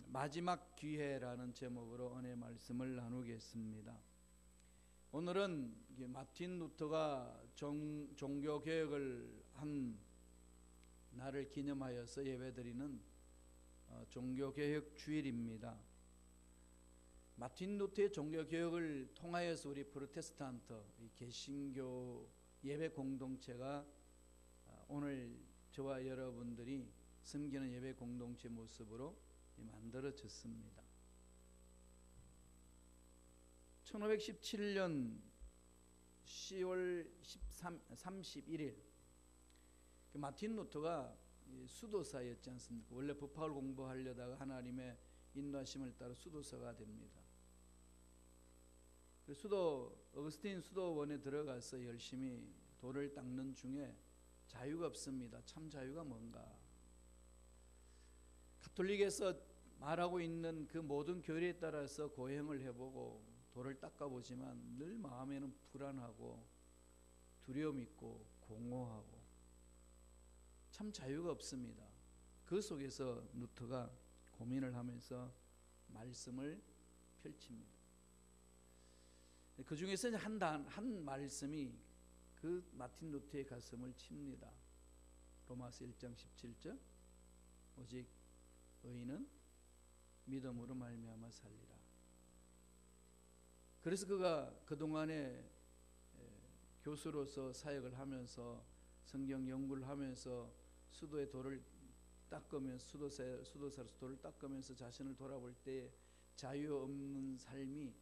마지막 기회라는 제목으로 은혜 말씀을 나누겠습니다. 오늘은 마틴 루터가 종교 개혁을 한 날을 기념하여서 예배드리는 종교 개혁 주일입니다. 마틴 루터의 종교 개혁을 통하여서 우리 프로테스탄트 개신교 예배 공동체가 오늘 저와 여러분들이 섬기는 예배 공동체 모습으로 만들어졌습니다. 1517년 10월 31일 마틴 루터가 수도사였지 않습니까? 원래 법학을 공부하려다가 하나님의 인도하심을 따라 수도사가 됩니다. 어거스틴 수도원에 들어가서 열심히 돌을 닦는 중에 자유가 없습니다. 참 자유가 뭔가? 가톨릭에서 말하고 있는 그 모든 교리에 따라서 고행을 해보고 돌을 닦아보지만 늘 마음에는 불안하고 두려움 있고 공허하고 참 자유가 없습니다. 그 속에서 루터가 고민을 하면서 말씀을 펼칩니다. 그 중에서 한 말씀이 그 마틴 루터의 가슴을 칩니다. 로마서 1장 17절 오직 의인은 믿음으로 말미암아 살리라. 그래서 그가 그동안에 교수로서 사역을 하면서 성경 연구를 하면서 수도의 돌을 닦으면서 수도사로서 돌을 닦으면서 자신을 돌아볼 때 자유 없는 삶이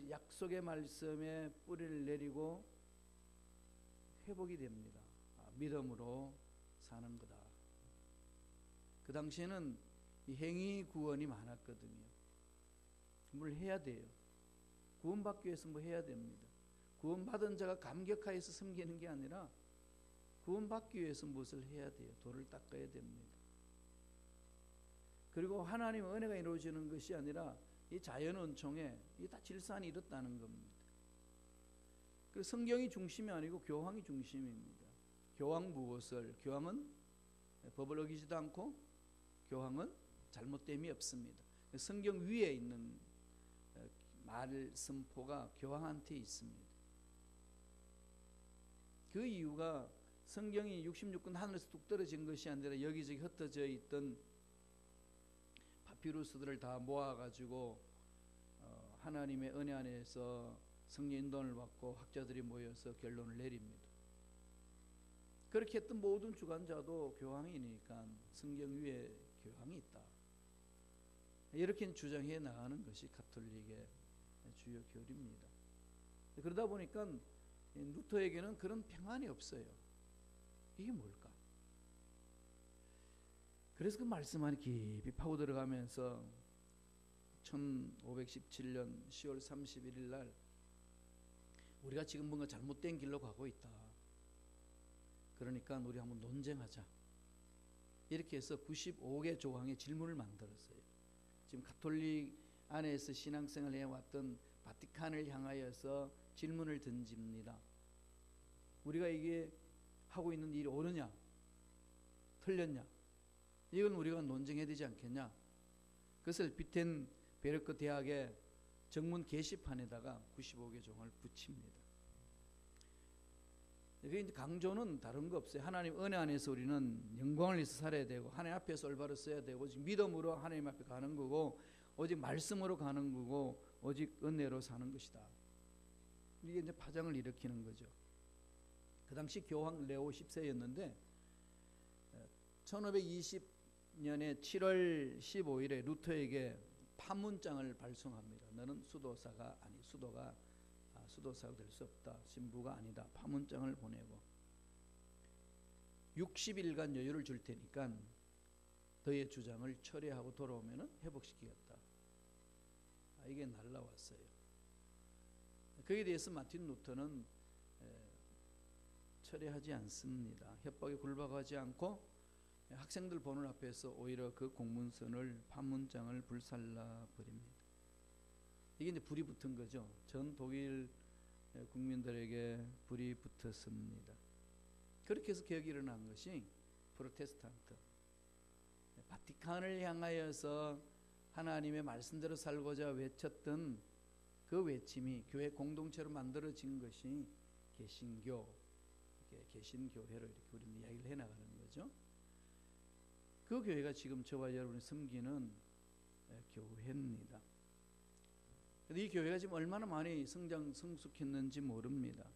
약속의 말씀에 뿌리를 내리고 회복이 됩니다. 믿음으로 사는 거다. 그 당시에는 이 행위 구원이 많았거든요. 뭘 해야 돼요. 구원받기 위해서 뭐 해야 됩니다. 구원받은 자가 감격하여서 섬기는 게 아니라 구원받기 위해서 무엇을 해야 돼요. 돌을 닦아야 됩니다. 그리고 하나님의 은혜가 이루어지는 것이 아니라 이 자연은총에 이 다 질서안이 이렇다는 겁니다. 그 성경이 중심이 아니고 교황이 중심입니다. 교황 무엇을? 교황은 법을 어기지도 않고 교황은 잘못됨이 없습니다. 성경 위에 있는 말씀포가 교황한테 있습니다. 그 이유가 성경이 66권 하늘에서 뚝 떨어진 것이 아니라 여기저기 흩어져 있던 파피루스들을 다 모아가지고 하나님의 은혜 안에서 성령 인도를 받고 학자들이 모여서 결론을 내립니다. 그렇게 했던 모든 주관자도 교황이니까 성경 위에 교황이 있다. 이렇게 주장해 나가는 것이 가톨릭의 주요 교리입니다. 그러다 보니까 루터에게는 그런 평안이 없어요. 이게 뭘까? 그래서 그 말씀 안에 깊이 파고 들어가면서 1517년 10월 31일 날 우리가 지금 뭔가 잘못된 길로 가고 있다. 그러니까 우리 한번 논쟁하자. 이렇게 해서 95개 조항의 질문을 만들었어요. 지금 가톨릭 안에서 신앙생활을 해왔던 바티칸을 향하여서 질문을 던집니다. 우리가 이게 하고 있는 일이 옳으냐? 틀렸냐? 이건 우리가 논쟁해야 되지 않겠냐? 그것을 비텐베르크 대학의 정문 게시판에다가 95개 조항을 붙입니다. 그게 강조는 다른 거 없어요. 하나님 은혜 안에서 우리는 영광을 위해서 살아야 되고 하나님 앞에서 올바로 써야 되고 믿음으로 하나님 앞에 가는 거고 오직 말씀으로 가는 거고 오직 은혜로 사는 것이다. 이게 이제 파장을 일으키는 거죠. 그 당시 교황 레오 10세였는데 1520년에 7월 15일에 루터에게 판문장을 발송합니다. 너는 수도사가 될 수 없다. 신부가 아니다. 판문장을 보내고 60일간 여유를 줄 테니까 너의 주장을 철회하고 돌아오면 회복시키겠다. 이게 날라왔어요. 거기에 대해서 마틴 루터는 철회하지 않습니다. 협박에 굴복하지 않고 학생들 보는 앞에서 오히려 그 공문선을 판문장을 불살라 버립니다. 이게 이제 불이 붙은 거죠. 전 독일 국민들에게 불이 붙었습니다. 그렇게 해서 개혁이 일어난 것이 프로테스탄트 바티칸을 향하여서 하나님의 말씀대로 살고자 외쳤던 그 외침이 교회 공동체로 만들어진 것이 개신교, 개신교회로 이렇게 우리는 이야기를 해나가는 거죠. 그 교회가 지금 저와 여러분이 섬기는 교회입니다. 이 교회가 지금 얼마나 많이 성숙했는지 모릅니다.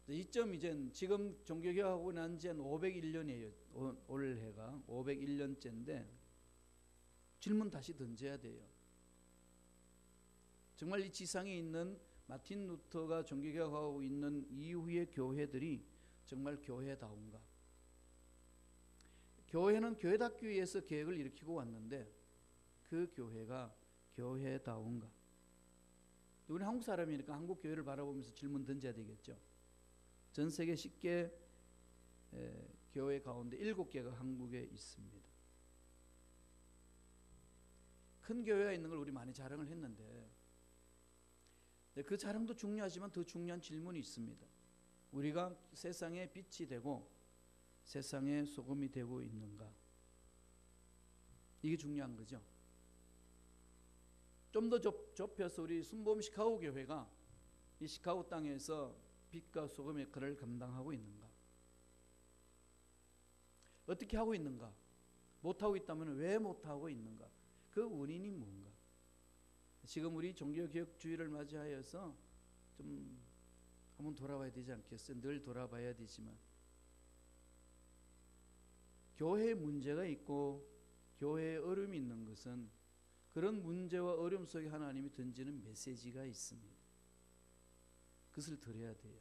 이점 이젠 지금 종교개혁하고 난 지 한 501년이에요. 올해가 501년째인데 질문 다시 던져야 돼요. 정말 이 지상에 있는 마틴 루터가 종교개혁하고 있는 이후의 교회들이 정말 교회다운가? 교회는 교회답기 위해서 계획을 일으키고 왔는데 그 교회가 교회다운가? 우리 한국 사람이니까 한국 교회를 바라보면서 질문 던져야 되겠죠. 전 세계 10개 교회 가운데 7개가 한국에 있습니다. 큰 교회가 있는 걸 우리 많이 자랑을 했는데 그 자랑도 중요하지만 더 중요한 질문이 있습니다. 우리가 세상의 빛이 되고 세상의 소금이 되고 있는가? 이게 중요한 거죠. 좀 더 좁혀서 우리 순복음 시카고 교회가 이 시카고 땅에서 빛과 소금의 역할을 감당하고 있는가? 어떻게 하고 있는가? 못하고 있다면 왜 못하고 있는가? 그 원인이 뭔가? 지금 우리 종교개혁주의를 맞이하여서 좀 한번 돌아봐야 되지 않겠어요? 늘 돌아봐야 되지만 교회에 문제가 있고 교회에 어려움이 있는 것은 그런 문제와 어려움 속에 하나님이 던지는 메시지가 있습니다. 그것을 들어야 돼요.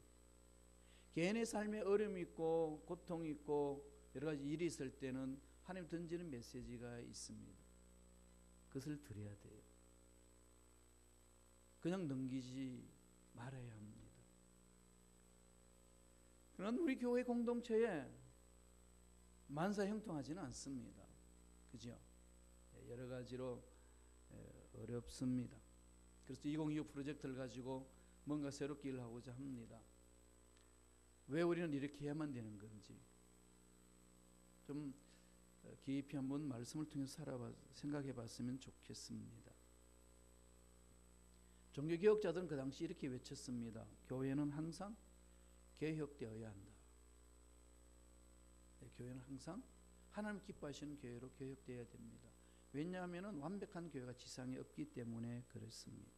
개인의 삶에 어려움이 있고 고통이 있고 여러 가지 일이 있을 때는 하나님 던지는 메시지가 있습니다. 그것을 들어야 돼요. 그냥 넘기지 말아야 합니다. 그러나 우리 교회 공동체에 만사 형통하지는 않습니다. 그죠? 여러 가지로 어렵습니다. 그래서 2025 프로젝트를 가지고 뭔가 새롭게 일을 하고자 합니다. 왜 우리는 이렇게 해야만 되는 건지 좀 깊이 한번 말씀을 통해서 생각해 봤으면 좋겠습니다. 종교개혁자들은 그 당시 이렇게 외쳤습니다. 교회는 항상 개혁되어야 한다. 교회는 항상 하나님 기뻐하시는 교회로 개혁되어야 됩니다. 왜냐하면 완벽한 교회가 지상에 없기 때문에 그렇습니다.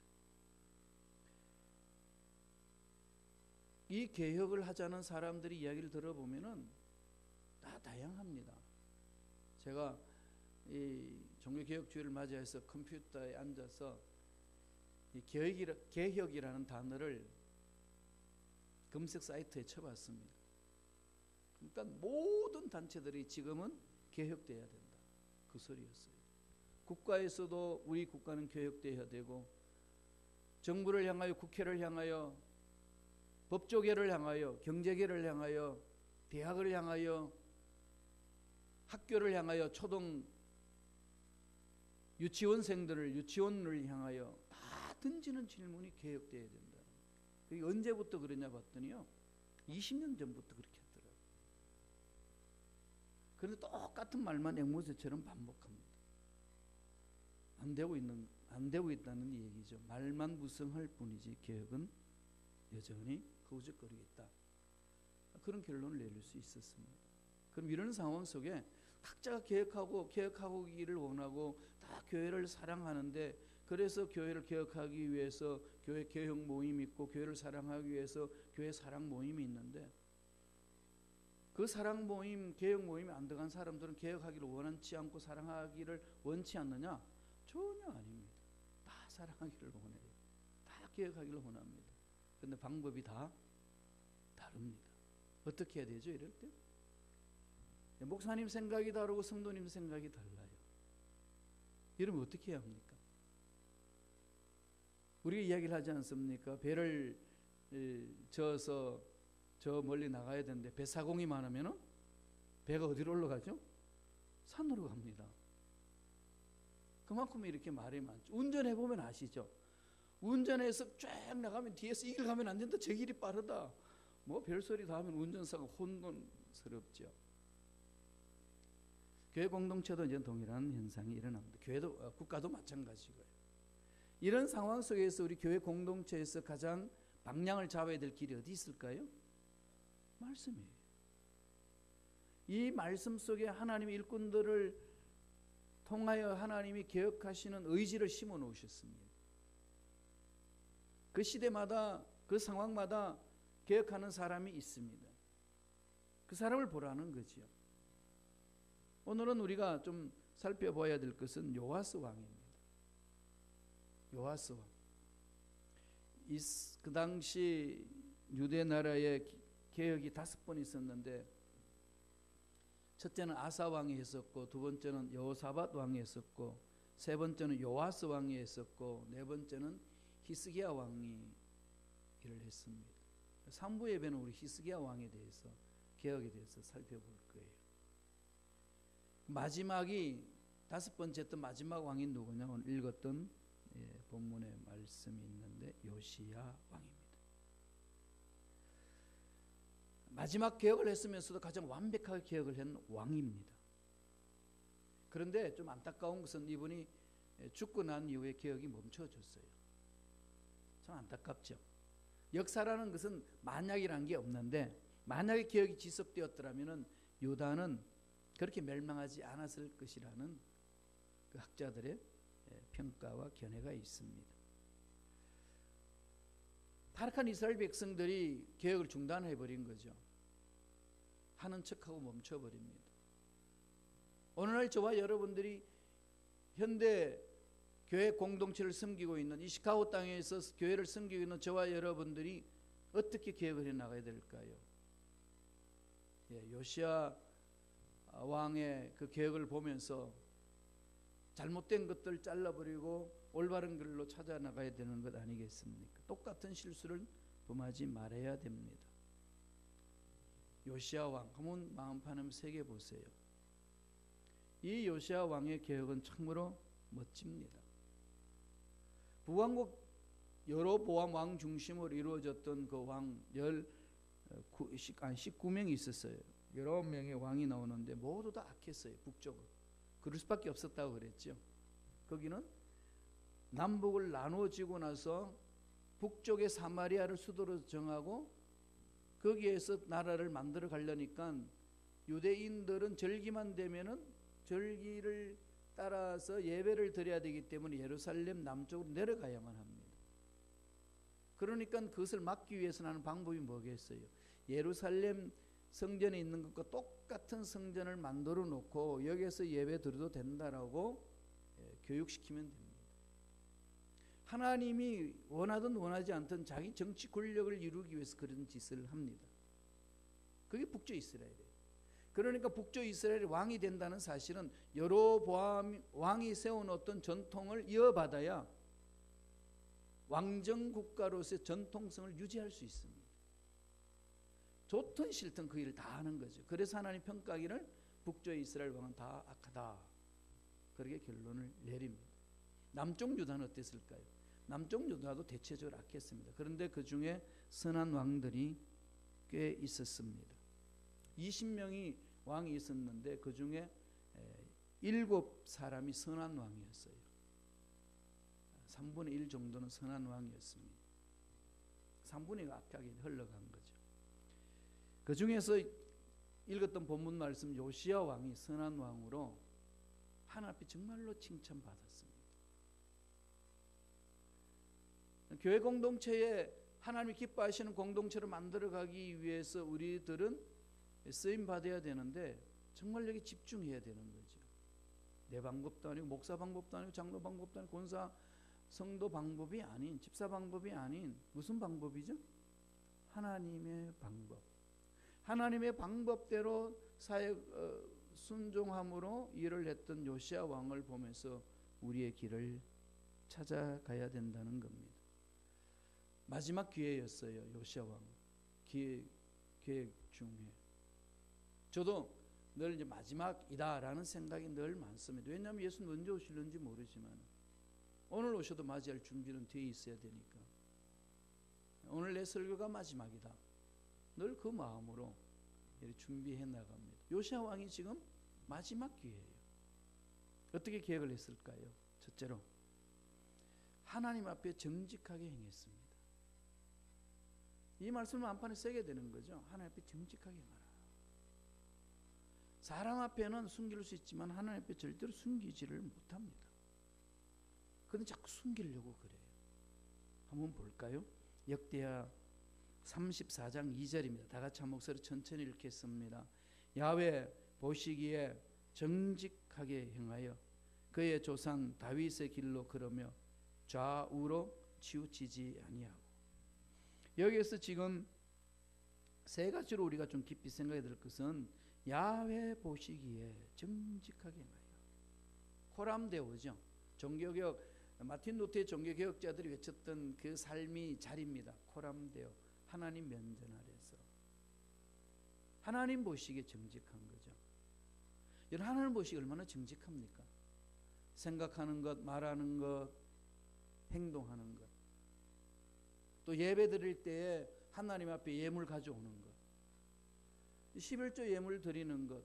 이 개혁을 하자는 사람들이 이야기를 들어보면은 다 다양합니다. 제가 이 종교개혁주의를 맞이해서 컴퓨터에 앉아서 이 개혁이라는 단어를 검색 사이트에 쳐봤습니다. 그러니까 모든 단체들이 지금은 개혁돼야 된다. 그 소리였어요. 국가에서도 우리 국가는 개혁돼야 되고 정부를 향하여 국회를 향하여 법조계를 향하여 경제계를 향하여 대학을 향하여 학교를 향하여 초등 유치원을 향하여 다 던지는 질문이 개혁돼야 된다. 그게 언제부터 그러냐 봤더니요 20년 전부터 그렇게 했더라고요. 그런데 똑같은 말만 앵무새처럼 반복합니다. 안 되고 있다는 얘기죠. 말만 무성할 뿐이지 개혁은 여전히 허우적거리고 있다. 그런 결론을 내릴 수 있었습니다. 그럼 이런 상황 속에 각자가 개혁하기를 원하고 다 교회를 사랑하는데 그래서 교회를 개혁하기 위해서 교회 개혁 모임이 있고 교회를 사랑하기 위해서 교회 사랑 모임이 있는데 그 사랑 모임, 개혁 모임에 안 들어간 사람들은 개혁하기를 원치 않고 사랑하기를 원치 않느냐? 전혀 아닙니다. 다 사랑하기를 원해요. 다 개혁하기를 원합니다. 그런데 방법이 다 다릅니다. 어떻게 해야 되죠? 이럴 때? 목사님 생각이 다르고 성도님 생각이 달라요. 이러면 어떻게 해야 합니까? 우리가 이야기를 하지 않습니까? 배를 저어서 저 멀리 나가야 되는데 배사공이 많으면 배가 어디로 올라가죠? 산으로 갑니다. 그만큼 이렇게 말이 많죠. 운전해보면 아시죠? 운전해서 쫙 나가면 뒤에서 이 길 가면 안 된다. 저 길이 빠르다. 뭐 별소리 다 하면 운전사가 혼돈스럽죠. 교회 공동체도 이제 동일한 현상이 일어납니다. 교회도 국가도 마찬가지고요. 이런 상황 속에서 우리 교회 공동체에서 가장 방향을 잡아야 될 길이 어디 있을까요? 말씀이에요. 이 말씀 속에 하나님의 일꾼들을 통하여 하나님이 개혁하시는 의지를 심어 놓으셨습니다. 그 시대마다 그 상황마다 개혁하는 사람이 있습니다. 그 사람을 보라는 거지요. 오늘은 우리가 좀 살펴봐야 될 것은 요아스 왕입니다. 요아스 왕. 그 당시 유대 나라의 개혁이 5번 있었는데, 첫째는 아사 왕이 했었고, 두 번째는 여호사밧 왕이 했었고, 세 번째는 요아스 왕이 했었고, 네 번째는 히스기야 왕이 일을 했습니다. 3부 예배는 우리 히스기야 왕에 대해서, 개혁에 대해서 살펴볼 거예요. 마지막이 5번째 했던 마지막 왕이 누구냐? 오늘 읽었던 본문에 말씀이 있는데 요시야 왕입니다. 마지막 개혁을 했으면서도 가장 완벽하게 개혁을 한 왕입니다. 그런데 좀 안타까운 것은 이분이 죽고 난 이후에 개혁이 멈춰졌어요. 참 안타깝죠. 역사라는 것은 만약이라는 게 없는데, 만약에 개혁이 지속되었더라면 유다는 그렇게 멸망하지 않았을 것이라는 그 학자들의 평가와 견해가 있습니다. 타락한 이스라엘 백성들이 개혁을 중단해버린 거죠. 하는 척하고 멈춰버립니다. 오늘날 저와 여러분들이 현대 교회 공동체를 섬기고 있는 이 시카고 땅에서 교회를 섬기고 있는 저와 여러분들이 어떻게 개혁을 해나가야 될까요? 요시야 왕의 그 개혁을 보면서 잘못된 것들 잘라버리고 올바른 길로 찾아나가야 되는 것 아니겠습니까? 똑같은 실수를 범하지 말아야 됩니다. 요시야 왕, 한번 마음판음 새겨보세요. 이 요시야 왕의 개혁은 참으로 멋집니다. 북왕국 여로보암 왕 중심으로 이루어졌던 그 왕 19명이 있었어요. 19명의 왕이 나오는데 모두 다 악했어요. 북쪽은. 그럴 수밖에 없었다고 그랬죠. 거기는 남북을 나눠지고 나서 북쪽의 사마리아를 수도로 정하고 거기에서 나라를 만들어 가려니까 유대인들은 절기만 되면은 절기를 따라서 예배를 드려야 되기 때문에 예루살렘 남쪽으로 내려가야만 합니다. 그러니까 그것을 막기 위해서 하는 방법이 뭐겠어요? 예루살렘 성전에 있는 것과 똑같은 성전을 만들어 놓고 여기에서 예배 드려도 된다라고 교육시키면 됩니다. 하나님이 원하든 원하지 않든 자기 정치 권력을 이루기 위해서 그런 짓을 합니다. 그게 북조 이스라엘이에요. 그러니까 북조 이스라엘이 왕이 된다는 사실은 여로보암 왕이 세워놓던 전통을 이어받아야 왕정국가로서의 전통성을 유지할 수 있습니다. 좋든 싫든 그 일을 다 하는 거죠. 그래서 하나님 평가하기를 북조 이스라엘 왕은 다 악하다, 그렇게 결론을 내립니다. 남쪽 유다는 어땠을까요? 남쪽 유다도 대체적으로 악했습니다. 그런데 그 중에 선한 왕들이 꽤 있었습니다. 20명이 왕이 있었는데 그 중에 7사람이 선한 왕이었어요. 3분의 1 정도는 선한 왕이었습니다. 3분의 1가 악하게 흘러간 거죠. 그 중에서 읽었던 본문 말씀 요시야 왕이 선한 왕으로 하나님 앞에 정말로 칭찬받았습니다. 교회 공동체에 하나님이 기뻐하시는 공동체를 만들어가기 위해서 우리들은 쓰임받아야 되는데 정말 여기 집중해야 되는 거죠. 내 방법도 아니고 목사 방법도 아니고 장로 방법도 아니고 권사 성도 방법이 아닌, 집사 방법이 아닌 무슨 방법이죠? 하나님의 방법. 하나님의 방법대로 사역 순종함으로 일을 했던 요시야 왕을 보면서 우리의 길을 찾아가야 된다는 겁니다. 마지막 기회였어요. 요시야 왕 계획 중에 저도 늘 이제 마지막이다라는 생각이 늘 많습니다. 왜냐하면 예수는 언제 오실는지 모르지만 오늘 오셔도 맞이할 준비는 되어 있어야 되니까 오늘 내 설교가 마지막이다, 늘 그 마음으로 준비해 나갑니다. 요시야 왕이 지금 마지막 기회예요. 어떻게 계획을 했을까요? 첫째로 하나님 앞에 정직하게 행했습니다. 이 말씀을 안판에 쓰게 되는 거죠. 하나님 앞에 정직하게 행하라. 사람 앞에는 숨길 수 있지만 하나님 앞에 절대로 숨기지를 못합니다. 그런데 자꾸 숨기려고 그래요. 한번 볼까요? 역대하 34장 2절입니다. 다 같이 한 목소리 천천히 읽겠습니다. 야훼 보시기에 정직하게 행하여 그의 조상 다윗의 길로 걸으며 좌우로 치우치지 아니하고. 여기에서 지금 세 가지로 우리가 좀 깊이 생각해야 될 것은 야훼 보시기에 정직하게 행하여. 코람데오죠. 종교개혁 마틴 루터의 종교개혁자들이 외쳤던 그 삶이 자리입니다. 코람데오, 하나님 면전 아래서 하나님 보시기에 정직한 거죠. 여러분, 하나님 보시기에 얼마나 정직합니까? 생각하는 것, 말하는 것, 행동하는 것, 또 예배 드릴 때에 하나님 앞에 예물 가져오는 것, 11조 예물 드리는 것,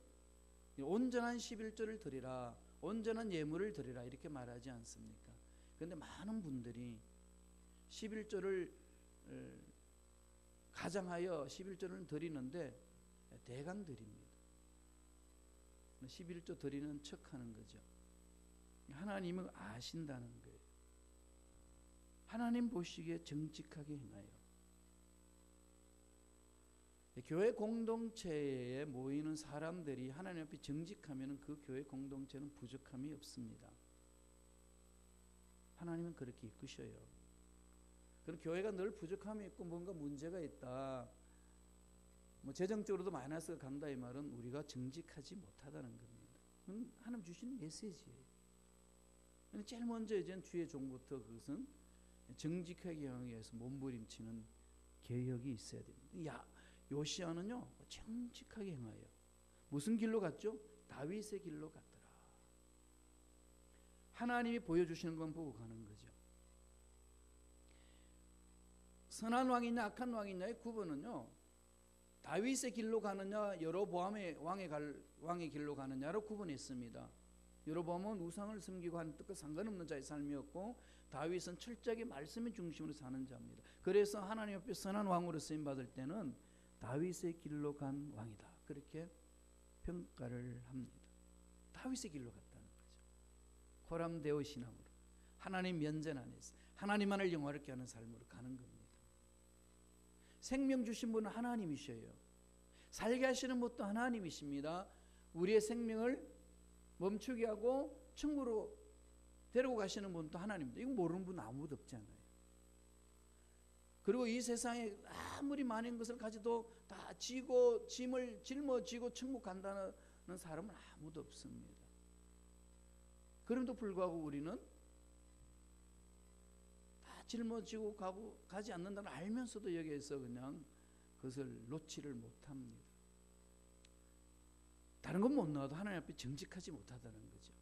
온전한 11조를 드리라, 온전한 예물을 드리라 이렇게 말하지 않습니까? 그런데 많은 분들이 11조를 가장하여 11조를 드리는데 대강 드립니다. 11조 드리는 척하는 거죠. 하나님은 아신다는 거예요. 하나님 보시기에 정직하게 행하여. 교회 공동체에 모이는 사람들이 하나님 앞에 정직하면 그 교회 공동체는 부족함이 없습니다. 하나님은 그렇게 이끄셔요. 그럼 교회가 늘 부족함이 있고 뭔가 문제가 있다, 뭐 재정적으로도 마이너스가 간다, 이 말은 우리가 정직하지 못하다는 겁니다. 그건 하나님 주시는 메시지예요. 제일 먼저 이제 주의 종부터 그것은 정직하게 하기 위해서 몸부림치는 개혁이 있어야 됩니다. 요시야는요 정직하게 행하여 무슨 길로 갔죠? 다윗의 길로 갔더라. 하나님이 보여주시는 건 보고 가는 거죠. 선한 왕이냐 악한 왕이냐의 구분은요, 다윗의 길로 가느냐 여로보암의 왕의 길로 가느냐로 구분했습니다. 여로보암은 우상을 섬기고 하는 뜻과 상관없는 자의 삶이었고, 다윗은 철저하게 말씀의 중심으로 사는 자입니다. 그래서 하나님 앞에 선한 왕으로 쓰임 받을 때는 다윗의 길로 간 왕이다, 그렇게 평가를 합니다. 다윗의 길로 갔다는 거죠. 코람데오 신앙으로 하나님 면전 안에서 하나님만을 영화롭게 하는 삶으로 가는 겁니다. 생명 주신 분은 하나님이셔요. 살게 하시는 분도 하나님이십니다. 우리의 생명을 멈추게 하고 천국으로 데리고 가시는 분도 하나님입니다. 이거 모르는 분 아무도 없잖아요. 그리고 이 세상에 아무리 많은 것을 가지도 다 지고 짐을 짊어지고 천국 간다는 사람은 아무도 없습니다. 그럼에도 불구하고 우리는 다 짊어지고 가지 않는다는 알면서도 여기에서 그냥 그것을 놓지를 못합니다. 다른 건 못 나와도 하나님 앞에 정직하지 못하다는 거죠.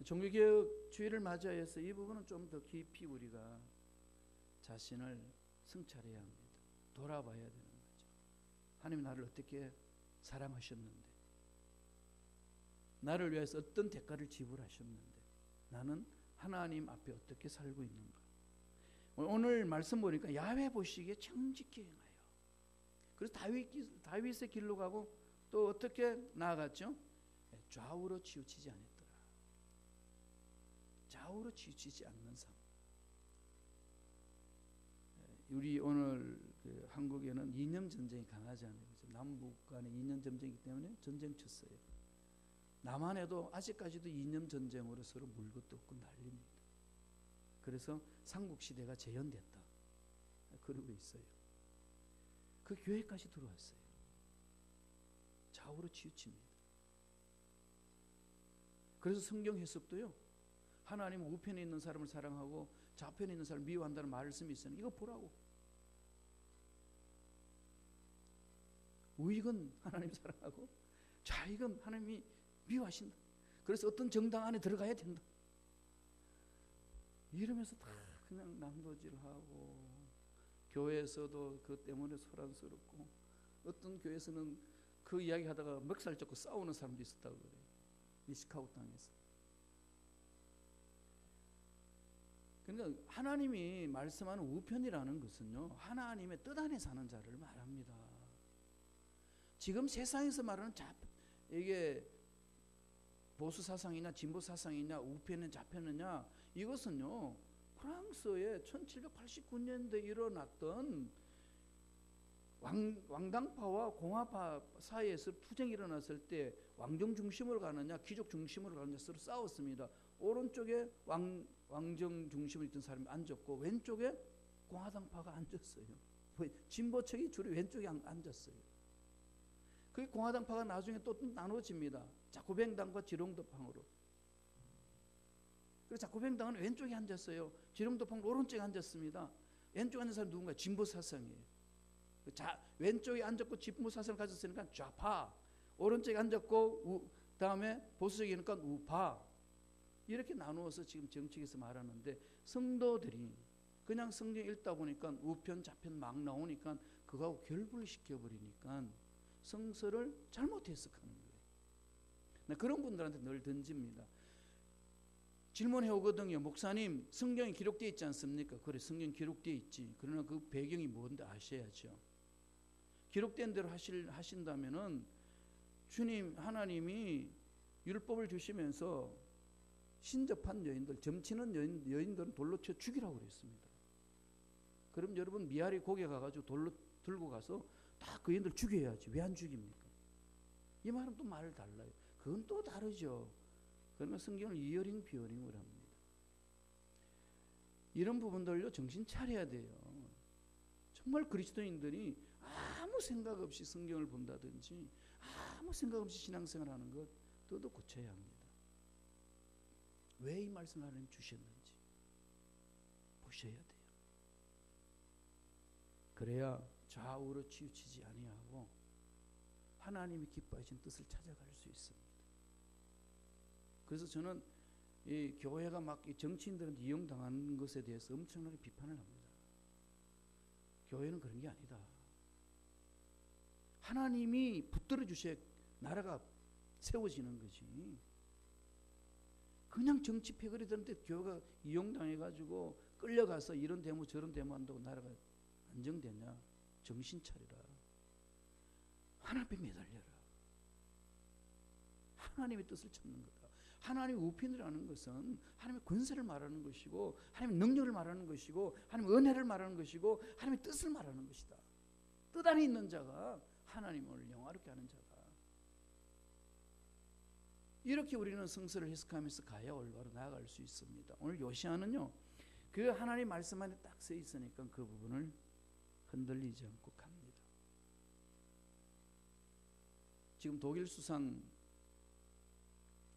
종교개혁 주의를 맞이해서 이 부분은 좀 더 깊이 우리가 자신을 성찰해야 합니다. 돌아봐야 되는 거죠. 하나님 나를 어떻게 사랑하셨는데, 나를 위해서 어떤 대가를 지불하셨는데, 나는 하나님 앞에 어떻게 살고 있는가. 오늘 말씀 보니까 야훼 보시기에 정직히 행하여. 그래서 다윗의 길로 가고 또 어떻게 나아갔죠? 좌우로 치우치지 않았더라. 좌우로 치우치지 않는 삶. 우리 오늘 한국에는 이념 전쟁이 강하잖아요. 남북 간의 이념 전쟁이기 때문에 전쟁 쳤어요. 남한에도 아직까지도 이념 전쟁으로 서로 물고 뜯고 난립니다. 그래서 삼국시대가 재현됐다 그러고 있어요. 그 교회까지 들어왔어요. 좌우로 치우칩니다. 그래서 성경 해석도요, 하나님은 우편에 있는 사람을 사랑하고 좌편에 있는 사람을 미워한다는 말씀이 있어요. 이거 보라고. 우익은 하나님 사랑하고 좌익은 하나님이 미워하신다. 그래서 어떤 정당 안에 들어가야 된다. 이러면서 다 그냥 남도질하고, 교회에서도 그 때문에 소란스럽고, 어떤 교회에서는 그 이야기 하다가 멱살 잡고 싸우는 사람도 있었다고 그래요. 이 시카고 땅에서. 그러니까 하나님이 말씀하는 우편이라는 것은요, 하나님의 뜻 안에 사는 자를 말합니다. 지금 세상에서 말하는 이게 보수 사상이냐 진보 사상이냐 우편이냐 좌편이냐, 이것은요 프랑스의 1789년도에 일어났던 왕당파와 공화파 사이에서 투쟁이 일어났을 때 왕정 중심으로 가느냐 귀족 중심으로 가느냐 서로 싸웠습니다. 오른쪽에 왕정 중심으로 있던 사람이 앉았고 왼쪽에 공화당파가 앉았어요. 진보 측이 주로 왼쪽에 앉았어요. 그 공화당파가 나중에 또 나눠집니다. 자코뱅당과 지롱도팡으로. 그래서 자코뱅당은 왼쪽에 앉았어요. 지롱도팡은 오른쪽에 앉았습니다. 왼쪽에 앉은 사람은 누군가? 진보 사상이에요. 왼쪽에 앉았고 진보 사상을 가졌으니까 좌파, 오른쪽에 앉았고 다음에 보수적이니까 우파, 이렇게 나누어서 지금 정치에서 말하는데, 성도들이 그냥 성경 읽다 보니까 우편 좌편 막 나오니까 그거하고 결부시켜버리니까 성서를 잘못 해석하는 거예요. 그런 분들한테 늘 던집니다. 질문해 오거든요. 목사님, 성경에 기록되어 있지 않습니까? 그래, 성경 기록되어 있지. 그러나 그 배경이 뭔지 아셔야죠. 기록된 대로 하신다면은 주님 하나님이 율법을 주시면서 신접한 여인들, 점치는 여인들은 돌로 쳐 죽이라고 그랬습니다. 그럼 여러분 미아리 고개 가가지고 돌로 들고 가서 다 그 여인들 죽여야지. 왜 안 죽입니까? 이 말은 또 말을 달라요. 그건 또 다르죠. 그러면 성경을 이어링 비어링을 합니다. 이런 부분들로 정신 차려야 돼요. 정말 그리스도인들이 아무 생각 없이 성경을 본다든지 아무 생각 없이 신앙생활하는 것 또도 고쳐야 합니다. 왜 이 말씀을 하나님 주셨는지 보셔야 돼요. 그래야 좌우로 치우치지 아니하고 하나님이 기뻐하신 뜻을 찾아갈 수 있습니다. 그래서 저는 이 교회가 막 정치인들한테 이용당하는 것에 대해서 엄청나게 비판을 합니다. 교회는 그런 게 아니다. 하나님이 붙들어 주셔야 나라가 세워지는 거지. 그냥 정치 패거리들한테 교회가 이용당해가지고 끌려가서 이런 데모 저런 데모 한다고 나라가 안정되냐? 정신 차리라. 하나님 앞에 매달려라. 하나님의 뜻을 찾는 거다. 하나님의 우편이라는 것은 하나님의 권세를 말하는 것이고 하나님의 능력을 말하는 것이고 하나님의 은혜를 말하는 것이고 하나님의 뜻을 말하는 것이다. 뜻 안에 있는 자가 하나님을 영화롭게 하는 자다. 이렇게 우리는 성서를 해석하면서 가야 올바로 나아갈 수 있습니다. 오늘 요시야는요, 그 하나님 말씀 안에 딱 서 있으니까 그 부분을 흔들리지 않고 갑니다. 지금 독일 수상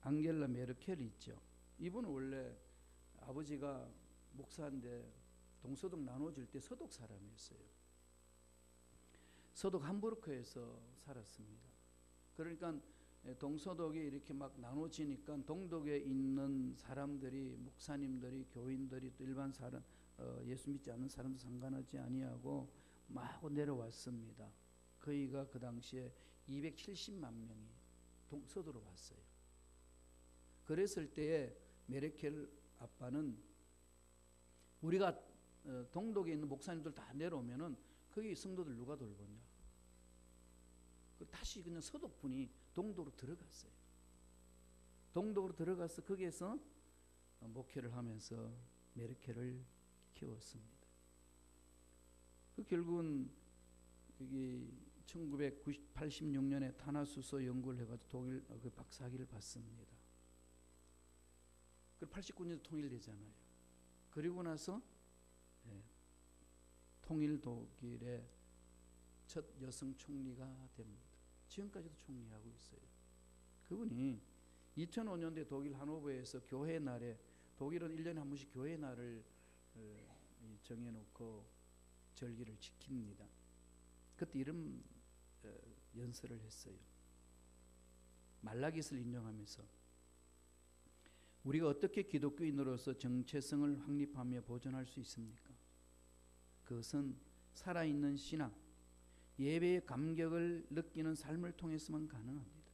앙겔라 메르켈이 있죠. 이분은 원래 아버지가 목사인데 동서독 나눠질 때 서독 사람이었어요. 서독 함부르크에서 살았습니다. 그러니까 동서독이 이렇게 막 나눠지니까 동독에 있는 사람들이, 목사님들이, 교인들이, 또 일반 사람, 예수 믿지 않는 사람도 상관하지 아니하고 마구 내려왔습니다. 거의가 그 당시에 270만 명이 서독으로 왔어요. 그랬을 때에 메르켈 아빠는 우리가 동독에 있는 목사님들 다 내려오면은 거기 성도들 누가 돌보냐? 다시 그냥 서독분이 동독으로 들어갔어요. 동독으로 들어가서 거기에서 목회를 하면서 메르켈을 키웠습니다. 결국은 여기 1986년에 탄화수소 연구를 해가지고 독일 그 박사학위를 받습니다. 그 89년에 통일되잖아요. 그리고 나서 통일 독일의 첫 여성 총리가 됩니다. 지금까지도 총리하고 있어요. 그분이 2005년도에 독일 하노버에서 교회 날에, 독일은 1년에 한 번씩 교회 날을 정해놓고 절기를 지킵니다. 그때 이런 연설을 했어요. 말라깃을 인용하면서 우리가 어떻게 기독교인으로서 정체성을 확립하며 보존할 수 있습니까? 그것은 살아있는 신앙, 예배의 감격을 느끼는 삶을 통해서만 가능합니다.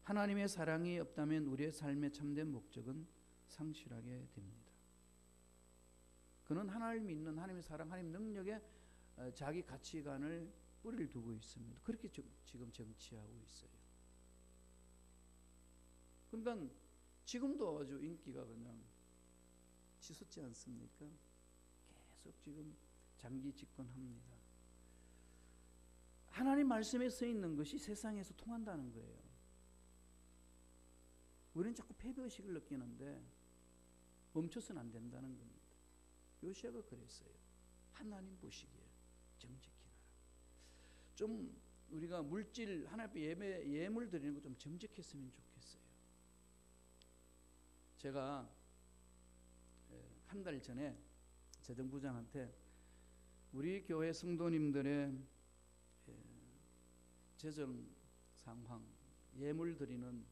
하나님의 사랑이 없다면 우리의 삶의 참된 목적은 상실하게 됩니다. 그는 하나님을 믿는 하나님의 사랑, 하나님 능력에 자기 가치관을 뿌리를 두고 있습니다. 그렇게 지금 정치하고 있어요. 그러니까 지금도 아주 인기가 그냥 치솟지 않습니까? 계속 지금 장기 집권합니다. 하나님 말씀에 써 있는 것이 세상에서 통한다는 거예요. 우리는 자꾸 패배의식을 느끼는데 멈춰서는 안 된다는 겁니다. 요시아가 그랬어요. 하나님 보시기에 정직히 나라. 좀 우리가 물질 하나님 앞에 예물 드리는 거 좀 정직했으면 좋겠어요. 제가 한 달 전에 재정부장한테 우리 교회 성도님들의 재정 상황, 예물 드리는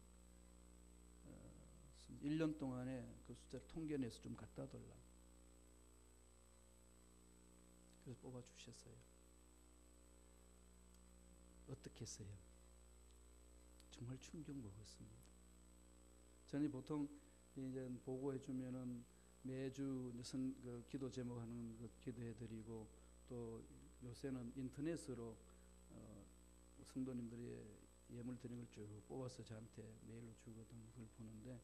1년 동안에 그 숫자를 통계내서 좀 갖다 달라. 그래서 뽑아 주셨어요. 어떻게 했어요? 정말 충격 먹었습니다. 저는 보통 이제 보고해 주면은 매주 그 기도 제목하는 것 기도해 드리고, 또 요새는 인터넷으로 성도님들의 예물 드리는 걸 쭉 뽑아서 저한테 메일로 주거든. 그걸 보는데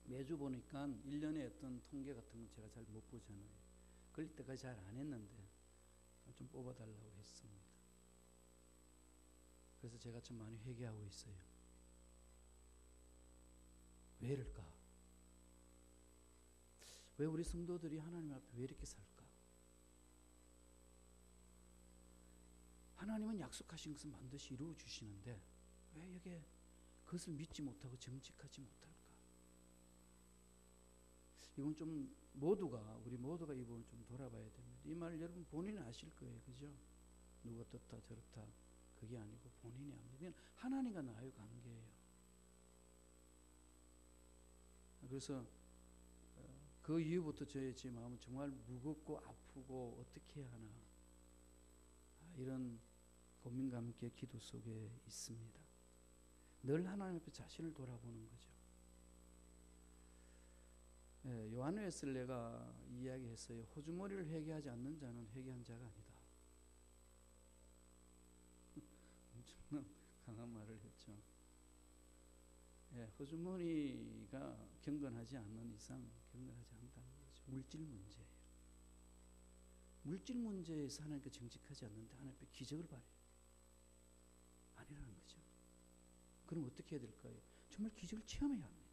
매주 보니까 1년에 어떤 통계 같은 건 제가 잘 못 보잖아요. 그럴 때까지 잘 안 했는데 좀 뽑아달라고 했습니다. 그래서 제가 좀 많이 회개하고 있어요. 왜 이럴까? 왜 우리 성도들이 하나님 앞에 왜 이렇게 살까? 하나님은 약속하신 것은 반드시 이루어 주시는데 왜 이게 그것을 믿지 못하고 정직하지 못할까? 이건 좀 우리 모두가 이 부분 좀 돌아봐야 됩니다. 이 말 여러분 본인은 아실 거예요, 그죠? 누가 어떻다 저렇다 그게 아니고 본인이 압니다. 그냥 하나님과 나의 관계예요. 그래서 그 이후부터 저의 제 마음은 정말 무겁고 아프고 어떻게 해야 하나, 이런 고민과 함께 기도 속에 있습니다. 늘 하나님 앞에 자신을 돌아보는 거죠. 요한 웨슬레가 이야기했어요. 호주머니를 회개하지 않는 자는 회개한 자가 아니다. 엄청난 강한 말을 했죠. 호주머니가 경건하지 않는 이상 경건하지 않다는 거죠. 물질 문제예요. 물질 문제에서 하나님께 정직하지 않는데 하나님께 기적을 바래요. 아니라는 거죠. 그럼 어떻게 해야 될까요? 정말 기적을 체험해야 합니다.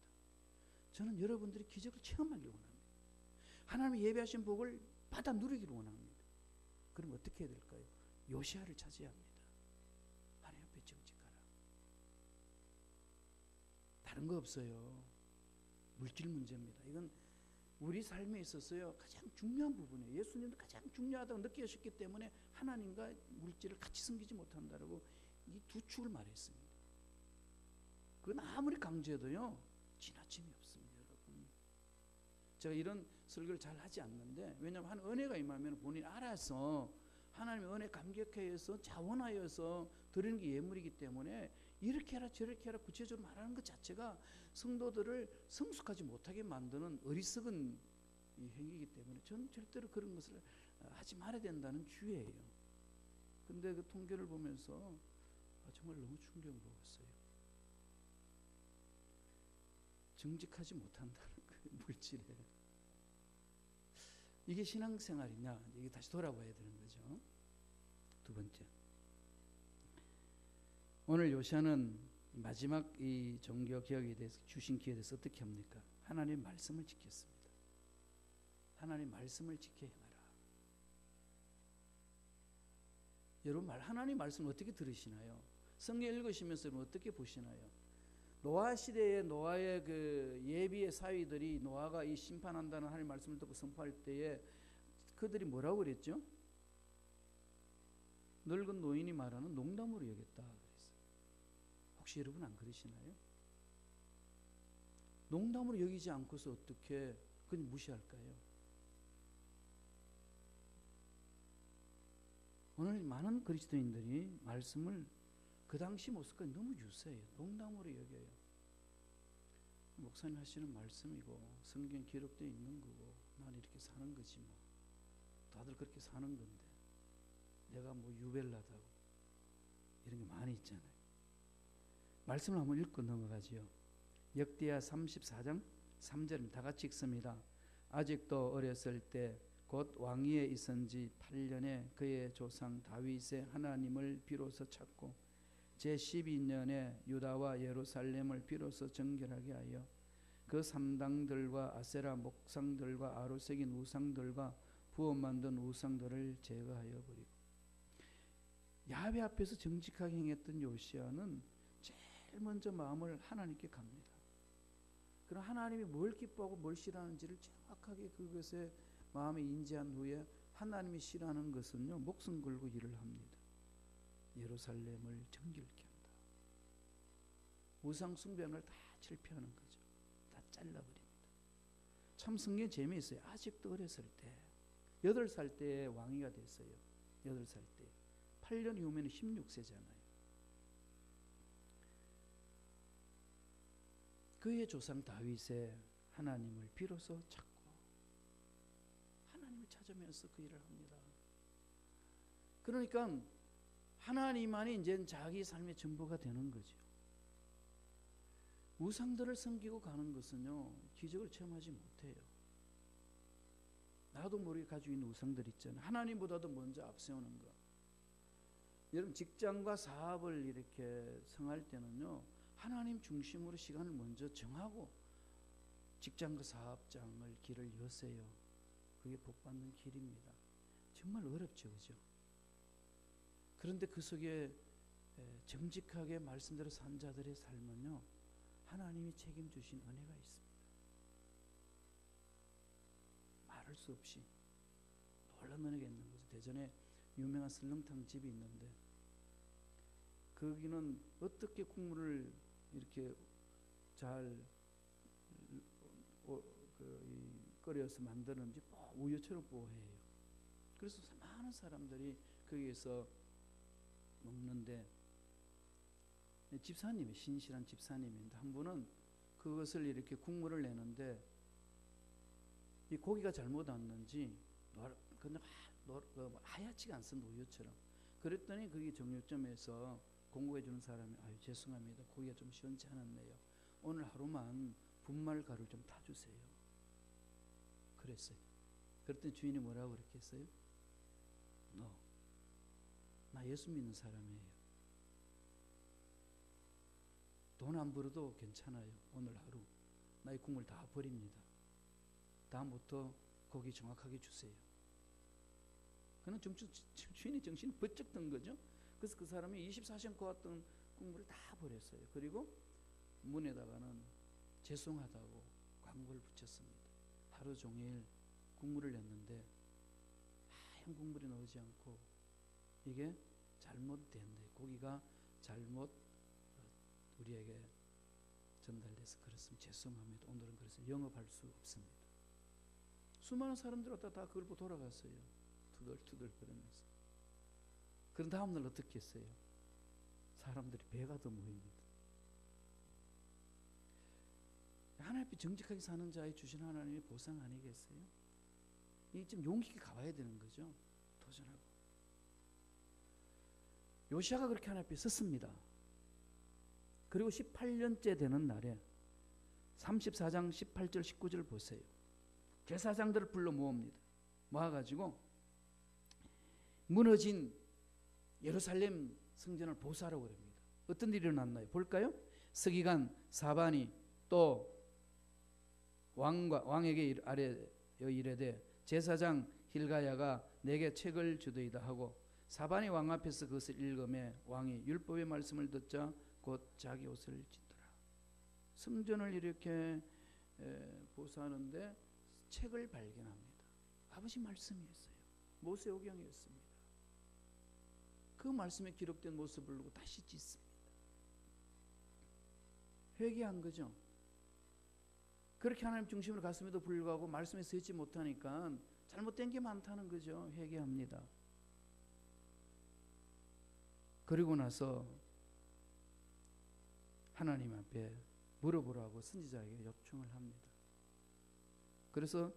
저는 여러분들이 기적을 체험하기를 원합니다. 하나님의 예배하신 복을 받아 누리기를 원합니다. 그럼 어떻게 해야 될까요? 요시아를 찾아야 합니다. 하나님 앞에 정직하라. 다른 거 없어요. 물질 문제입니다. 이건 우리 삶에 있어서요 가장 중요한 부분이에요. 예수님도 가장 중요하다고 느끼셨기 때문에 하나님과 물질을 같이 섬기지 못한다라고 이 두 축을 말했습니다. 그건 아무리 강조해도요 지나침이 없습니다, 여러분. 제가 이런 설교를 잘 하지 않는데, 왜냐하면 한 은혜가 임하면 본인이 알아서 하나님의 은혜 감격해서 자원하여서 드리는 게 예물이기 때문에 이렇게 해라 저렇게 해라 구체적으로 말하는 것 자체가 성도들을 성숙하지 못하게 만드는 어리석은 이 행위이기 때문에 저는 절대로 그런 것을 하지 말아야 된다는 주의예요. 근데 그 통계를 보면서 정말 너무 충격을 먹었어요. 정직하지 못한다는 거예요, 물질에. 이게 신앙생활이냐, 이게 다시 돌아봐야 되는 거죠. 두 번째, 오늘 요시아는 마지막 이 종교 개혁에 대해서 주신 기회에 대해서 어떻게 합니까? 하나님의 말씀을 지켰습니다. 하나님의 말씀을 지켜 행하라. 여러분 하나님의 말씀을 어떻게 들으시나요? 성경 읽으시면서 어떻게 보시나요? 노아 시대에 노아의 그 예비의 사위들이 노아가 이 심판한다는 하나님의 말씀을 듣고 선포할 때에 그들이 뭐라고 그랬죠? 늙은 노인이 말하는 농담으로 여겼다 그랬어요. 혹시 여러분 안 그러시나요? 농담으로 여기지 않고서 어떻게 그냥 무시할까요? 오늘 많은 그리스도인들이 말씀을 그 당시 모습과 너무 유사해요. 농담으로 여겨요. 목사님 하시는 말씀이고 성경 기록되어 있는 거고 난 이렇게 사는 거지 뭐. 다들 그렇게 사는 건데 내가 뭐 유별나다고 이런 게 많이 있잖아요. 말씀을 한번 읽고 넘어가지요. 역대하 34장 3절입니다. 다 같이 읽습니다. 아직도 어렸을 때 곧 왕위에 있은 지 8년에 그의 조상 다윗의 하나님을 비로소 찾고 제12년에 유다와 예루살렘을 비로소 정결하게 하여 그 산당들과 아세라 목상들과 아로 새긴 우상들과 부어 만든 우상들을 제거하여 버리고. 야훼 앞에서 정직하게 행했던 요시야는 제일 먼저 마음을 하나님께 갑니다. 그럼 하나님이 뭘 기뻐하고 뭘 싫어하는지를 정확하게 그것에 마음에 인지한 후에 하나님이 싫어하는 것은요, 목숨 걸고 일을 합니다. 예루살렘을 정결케 한다. 우상 숭배를 다 철폐하는 거죠. 다 잘라버립니다. 참 성경 재미있어요. 아직도 어렸을 때 8살 때 왕위가 됐어요. 8살 때 8년 이후면 16세잖아요. 그의 조상 다윗의 하나님을 비로소 찾고 하나님을 찾으면서 그 일을 합니다. 그러니까 하나님만이 이제 자기 삶의 전부가 되는 거죠. 우상들을 섬기고 가는 것은요, 기적을 체험하지 못해요. 나도 모르게 가지고 있는 우상들 있잖아요. 하나님보다도 먼저 앞세우는 것. 여러분 직장과 사업을 이렇게 성할 때는요, 하나님 중심으로 시간을 먼저 정하고 직장과 사업장을 길을 여세요. 그게 복받는 길입니다. 정말 어렵죠, 그죠? 그런데 그 속에 정직하게 말씀대로 산 자들의 삶은요, 하나님이 책임주신 은혜가 있습니다. 말할 수 없이 놀라운 은혜가 있는 거죠. 대전에 유명한 설렁탕 집이 있는데 거기는 어떻게 국물을 이렇게 잘 끓여서 만드는지 우유처럼 뽀해요. 그래서 많은 사람들이 거기에서 먹는데 집사님이 신실한 집사님인데 한 분은 그것을 이렇게 국물을 내는데 이 고기가 잘못 왔는지 하얗지가 않습니다. 우유처럼. 그랬더니 거기 정육점에서 공급해 주는 사람이 아유 죄송합니다. 고기가 좀 시원치 않았네요. 오늘 하루만 분말 가루를 좀 타주세요. 그랬어요. 그랬더니 주인이 뭐라고 그렇게 했어요? 나 예수 믿는 사람이에요. 돈 안 벌어도 괜찮아요. 오늘 하루 나의 국물 다 버립니다. 다음부터 고기 정확하게 주세요. 그는 주인의 정신이 번쩍 든 거죠. 그래서 그 사람이 24시간 고았던 국물을 다 버렸어요. 그리고 문에다가는 죄송하다고 광고를 붙였습니다. 하루 종일 국물을 냈는데 하얀 국물이 나오지 않고 이게 잘못된 고기가 잘못 우리에게 전달돼서 그렇습니다. 죄송합니다. 오늘은 그래서 영업할 수 없습니다. 수많은 사람들이 왔다 다 그걸 보고 돌아갔어요. 투덜투덜 거리면서. 그런 다음날 어떻게 했어요? 사람들이 배가 더 모입니다. 하나님 앞에 정직하게 사는 자에 주신 하나님의 보상 아니겠어요? 이 좀 용기 있게 가봐야 되는 거죠. 도전하고. 요시야가 그렇게 하나님 앞에 섰습니다. 그리고 18년째 되는 날에 34장 18절 19절 보세요. 제사장들을 불러 모읍니다. 모아가지고 무너진 예루살렘 성전을 보수하라고 합니다. 어떤 일이 일어났나요? 볼까요? 서기관 사반이 또 왕에게 아뢰어 이르되 제사장 hil가야가 내게 책을 주더이다 하고 사반이 왕 앞에서 그것을 읽음에 왕이 율법의 말씀을 듣자 곧 자기 옷을 찢더라. 성전을 이렇게 보수하는데 책을 발견합니다. 아버지 말씀이었어요. 모세오경이었습니다. 그 말씀에 기록된 모습을 보고 다시 찢습니다. 회개한 거죠. 그렇게 하나님 중심으로 갔음에도 불구하고 말씀에 서 있지 못하니까 잘못된 게 많다는 거죠. 회개합니다. 그리고 나서 하나님 앞에 물어보라고 선지자에게 요청을 합니다. 그래서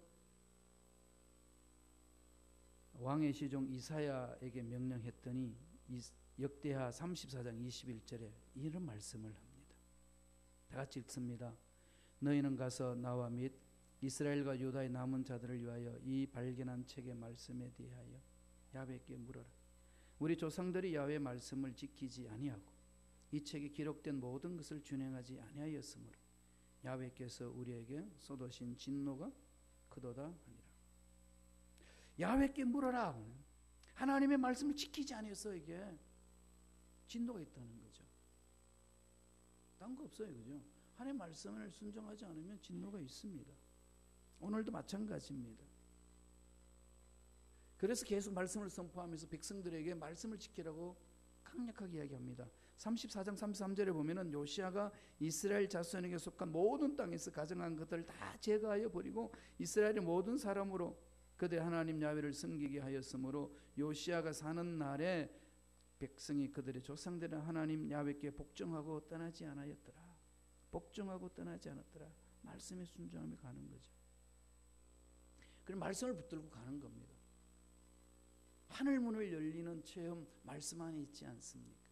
왕의 시종 이사야에게 명령했더니 역대하 34장 21절에 이런 말씀을 합니다. 다 같이 읽습니다. 너희는 가서 나와 및 이스라엘과 유다의 남은 자들을 위하여 이 발견한 책의 말씀에 대하여 야훼께 물어라. 우리 조상들이 야훼의 말씀을 지키지 아니하고 이 책에 기록된 모든 것을 준행하지 아니하였으므로 야훼께서 우리에게 쏟으신 진노가 크도다 하니라. 야훼께 물어라. 하나님의 말씀을 지키지 아니했어. 이게 진노가 있다는 거죠. 딴 거 없어요. 그죠? 하나님의 말씀을 순종하지 않으면 진노가 있습니다. 오늘도 마찬가지입니다. 그래서 계속 말씀을 선포하면서 백성들에게 말씀을 지키라고 강력하게 이야기합니다. 34장 33절에 보면은 요시야가 이스라엘 자손에게 속한 모든 땅에서 가정한 것들을 다 제거하여 버리고 이스라엘의 모든 사람으로 그들 하나님 야훼를 섬기게 하였으므로 요시야가 사는 날에 백성이 그들의 조상들은 하나님 야훼께 복종하고 떠나지 않았더라. 복종하고 떠나지 않았더라. 말씀에 순종하며 가는 거죠. 그럼 말씀을 붙들고 가는 겁니다. 하늘 문을 열리는 체험 말씀 안에 있지 않습니까?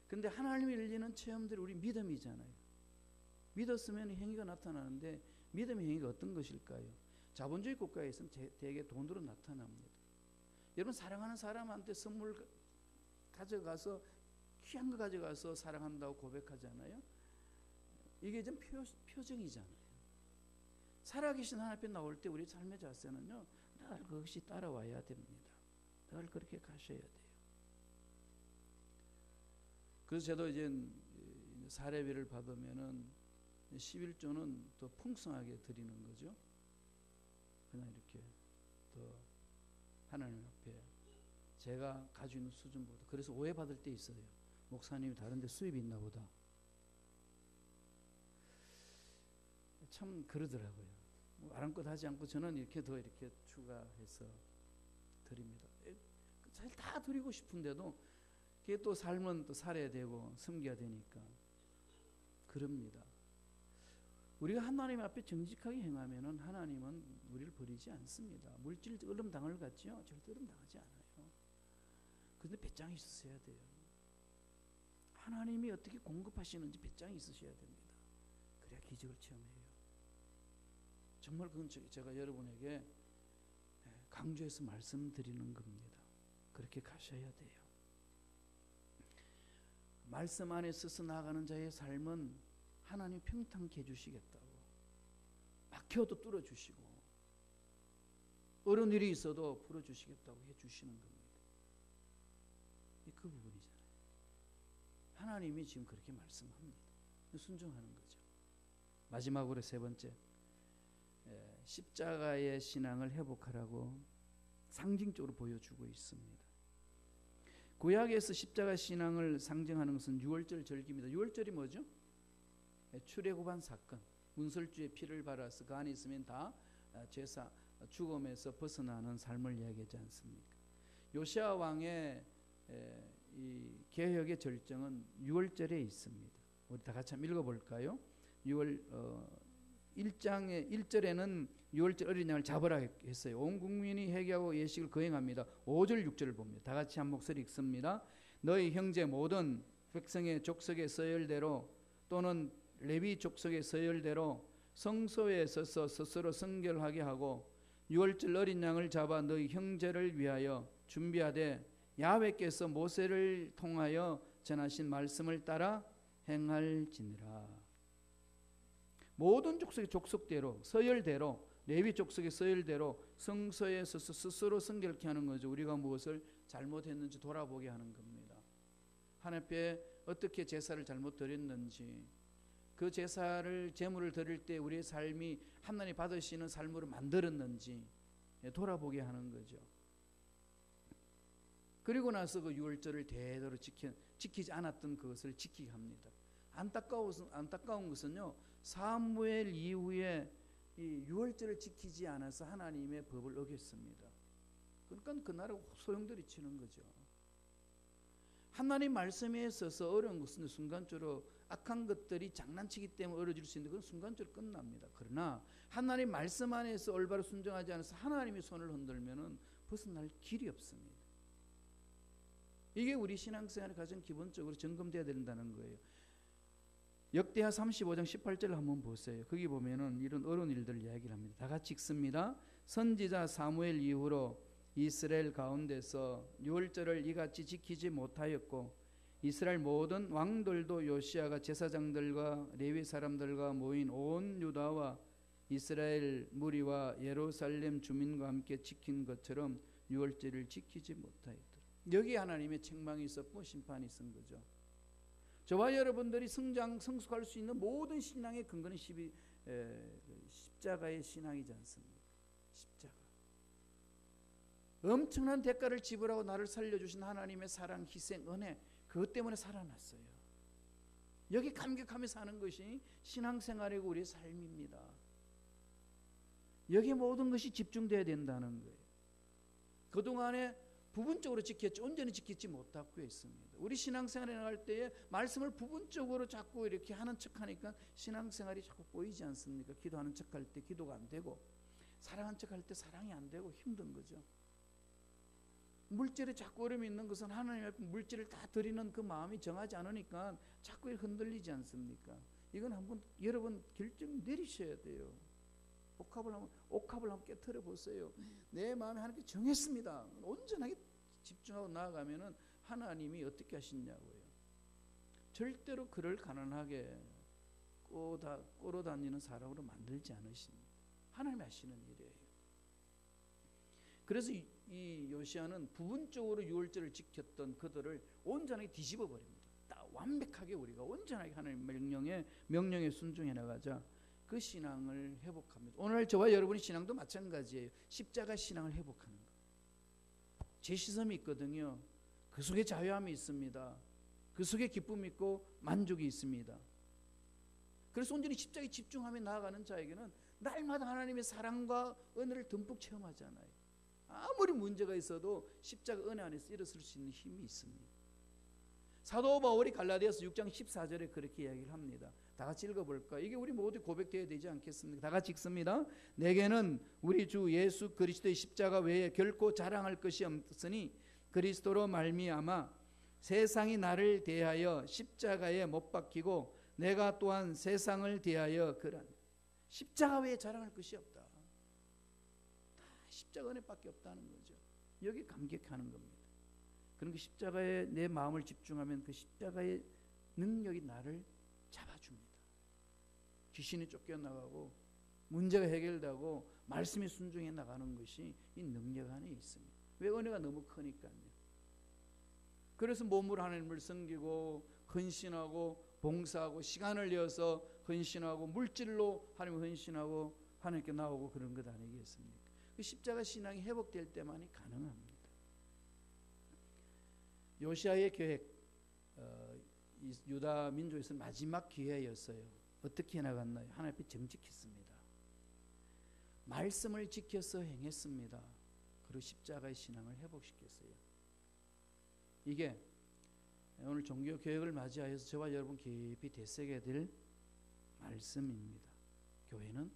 근데 하나님이 열리는 체험들이 우리 믿음이잖아요. 믿었으면 행위가 나타나는데 믿음의 행위가 어떤 것일까요? 자본주의 국가에서는 대개 돈으로 나타납니다. 여러분 사랑하는 사람한테 선물 가져가서 귀한 거 가져가서 사랑한다고 고백하잖아요. 이게 좀 표정이잖아요. 살아계신 하나님 앞에 나올 때 우리 삶의 자세는요, 늘 그것이 따라와야 됩니다. 늘 그렇게 가셔야 돼요. 그래서 저도 이제 사례비를 받으면은 11조는 더 풍성하게 드리는 거죠. 그냥 이렇게 더 하나님 앞에 제가 가지고 있는 수준보다. 그래서 오해받을 때 있어요. 목사님이 다른 데 수입이 있나 보다. 참 그러더라고요. 아랑껏 하지 않고 저는 이렇게 더 이렇게 추가해서 드립니다. 사실 다 드리고 싶은데도 그게 또 삶은 또 살아야 되고 섬겨야 되니까 그럽니다. 우리가 하나님 앞에 정직하게 행하면은 하나님은 우리를 버리지 않습니다. 물질 얼음당을 같지요? 절대 얼음당하지 않아요. 그런데 배짱이 있으셔야 돼요. 하나님이 어떻게 공급하시는지 배짱이 있으셔야 됩니다. 그래야 기적을 체험해요. 정말 그건 제가 여러분에게 강조해서 말씀드리는 겁니다. 그렇게 가셔야 돼요. 말씀 안에 서서 나아가는 자의 삶은 하나님 평탄케 해주시겠다고, 막혀도 뚫어주시고 어려운 일이 있어도 풀어주시겠다고 해주시는 겁니다. 그 부분이잖아요. 하나님이 지금 그렇게 말씀합니다. 순종하는 거죠. 마지막으로 세 번째, 십자가의 신앙을 회복하라고 상징적으로 보여주고 있습니다. 구약에서 십자가 신앙을 상징하는 것은 유월절 절기입니다. 유월절이 뭐죠? 출애굽한 사건, 문설주의 피를 발라서 그 안에 있으면 다 제사, 죽음에서 벗어나는 삶을 이야기하지 않습니까? 요시야 왕의 이 개혁의 절정은 유월절에 있습니다. 우리 다 같이 한번 읽어볼까요? 1장의 1절에는 유월절 어린 양을 잡으라 했어요. 온 국민이 회개하고 예식을 거행합니다. 5절 6절을 봅니다. 다 같이 한 목소리 읽습니다. 너희 형제 모든 백성의 족속의 서열대로 또는 레위 족속의 서열대로 성소에 서서 스스로 성결하게 하고 유월절 어린 양을 잡아 너희 형제를 위하여 준비하되 야훼께서 모세를 통하여 전하신 말씀을 따라 행할지니라. 모든 족속의 족속대로 서열대로 레위 족속의 서열대로 성소에 서서 스스로 성결케 하는 거죠. 우리가 무엇을 잘못했는지 돌아보게 하는 겁니다. 하나님 앞에 어떻게 제사를 잘못 드렸는지, 그 제사를 제물을 드릴 때 우리의 삶이 하나님 받으시는 삶으로 만들었는지 돌아보게 하는 거죠. 그리고 나서 그 유월절을 대대로 지키지 않았던 그것을 지키게 합니다. 안타까운 것은요, 사무엘 이후에 이 유월절을 지키지 않아서 하나님의 법을 어겼습니다. 그러니까 그 나라 소용돌이 치는 거죠. 하나님 말씀에 있어서 어려운 것은 순간적으로 악한 것들이 장난치기 때문에 어려질 수 있는 건 순간적으로 끝납니다. 그러나 하나님 말씀 안에서 올바로 순종하지 않아서 하나님의 손을 흔들면은 벗어날 길이 없습니다. 이게 우리 신앙생활의 가장 기본적으로 점검돼야 된다는 거예요. 역대하 35장 18절을 한번 보세요. 거기 보면은 이런 어려운 일들을 이야기를 합니다. 다 같이 읽습니다. 선지자 사무엘 이후로 이스라엘 가운데서 유월절을 이같이 지키지 못하였고 이스라엘 모든 왕들도 요시아가 제사장들과 레위 사람들과 모인 온 유다와 이스라엘 무리와 예루살렘 주민과 함께 지킨 것처럼 유월절을 지키지 못하였더라. 여기 하나님의 책망이 있었고 심판이 있은 거죠. 저와 여러분들이 성숙할 수 있는 모든 신앙의 근거는 십자가의 신앙이지 않습니까? 십자가. 엄청난 대가를 지불하고 나를 살려주신 하나님의 사랑, 희생, 은혜, 그것 때문에 살아났어요. 여기 감격하며 사는 것이 신앙생활이고 우리의 삶입니다. 여기에 모든 것이 집중돼야 된다는 거예요. 그동안에 부분적으로 지켰지 온전히 지키지 못하고 있습니다. 우리 신앙생활에 나갈 때에 말씀을 부분적으로 자꾸 이렇게 하는 척하니까 신앙생활이 자꾸 보이지 않습니까? 기도하는 척할 때 기도가 안 되고 사랑하는 척할 때 사랑이 안 되고 힘든 거죠. 물질에 자꾸 어려움이 있는 것은 하나님 앞에 물질을 다 드리는 그 마음이 정하지 않으니까 자꾸 흔들리지 않습니까? 이건 한번 여러분 결정 내리셔야 돼요. 옥합을 한번 깨트려 보세요. 내 마음에 하나님께 정했습니다. 온전하게 집중하고 나아가면은 하나님이 어떻게 하시냐고요. 절대로 그를 가난하게 꼬로다니는 사람으로 만들지 않으십니다. 하나님이 하시는 일이에요. 그래서 이 요시아는 부분적으로 유월절을 지켰던 그들을 온전하게 뒤집어 버립니다. 딱 완벽하게 우리가 온전하게 하나님 명령에 순종해 나가자 그 신앙을 회복합니다. 오늘 저와 여러분의 신앙도 마찬가지예요. 십자가 신앙을 회복하는 것. 제시섬이 있거든요. 그 속에 자유함이 있습니다. 그 속에 기쁨이 있고 만족이 있습니다. 그래서 온전히 십자가에 집중하며 나아가는 자에게는 날마다 하나님의 사랑과 은혜를 듬뿍 체험하잖아요. 아무리 문제가 있어도 십자가 은혜 안에서 일어설 수 있는 힘이 있습니다. 사도 바울이 갈라디아서 6장 14절에 그렇게 이야기를 합니다. 다 같이 읽어볼까? 이게 우리 모두 고백되어야 되지 않겠습니까? 다 같이 읽습니다. 내게는 우리 주 예수 그리스도의 십자가 외에 결코 자랑할 것이 없으니 그리스도로 말미암아 세상이 나를 대하여 십자가에 못 박히고 내가 또한 세상을 대하여 그런 십자가 외에 자랑할 것이 없다. 다 십자가 은혜밖에 없다는 거죠. 여기 감격하는 겁니다. 그러니까 십자가에 내 마음을 집중하면 그 십자가의 능력이 나를 잡아줍니다. 귀신이 쫓겨나가고 문제가 해결되고 말씀에 순종해 나가는 것이 이 능력 안에 있습니다. 왜? 은혜가 너무 크니까요. 그래서 몸으로 하나님을 섬기고 헌신하고 봉사하고 시간을 내어서 헌신하고 물질로 하나님을 헌신하고 하나님께 나오고 그런 것 아니겠습니까? 그 십자가 신앙이 회복될 때만이 가능합니다. 요시아의 계획, 유다 민족에서 마지막 기회였어요. 어떻게 해나갔나요? 하나님 앞에 정직했습니다. 말씀을 지켜서 행했습니다. 그리고 십자가의 신앙을 회복시켰어요. 이게 오늘 종교개혁을 맞이하여서 저와 여러분 깊이 되새겨야 될 말씀입니다. 교회는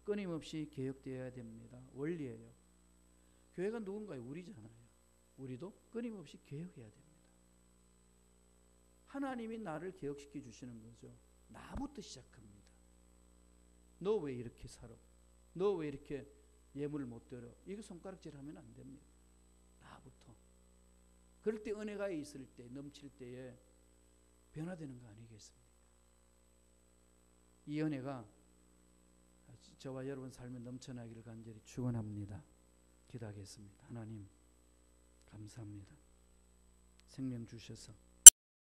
끊임없이 개혁되어야 됩니다. 원리예요. 교회가 누군가요? 우리잖아요. 우리도 끊임없이 개혁해야 됩니다. 하나님이 나를 개혁시켜 주시는 거죠. 나부터 시작합니다. 너 왜 이렇게 살아? 너 왜 이렇게 예물을 못 드려? 이거 손가락질하면 안 됩니다. 나부터. 그럴 때 은혜가 있을 때, 넘칠 때에 변화되는 거 아니겠습니까? 이 은혜가 저와 여러분 삶에 넘쳐나기를 간절히 축원합니다. 기도하겠습니다. 하나님 감사합니다. 생명 주셔서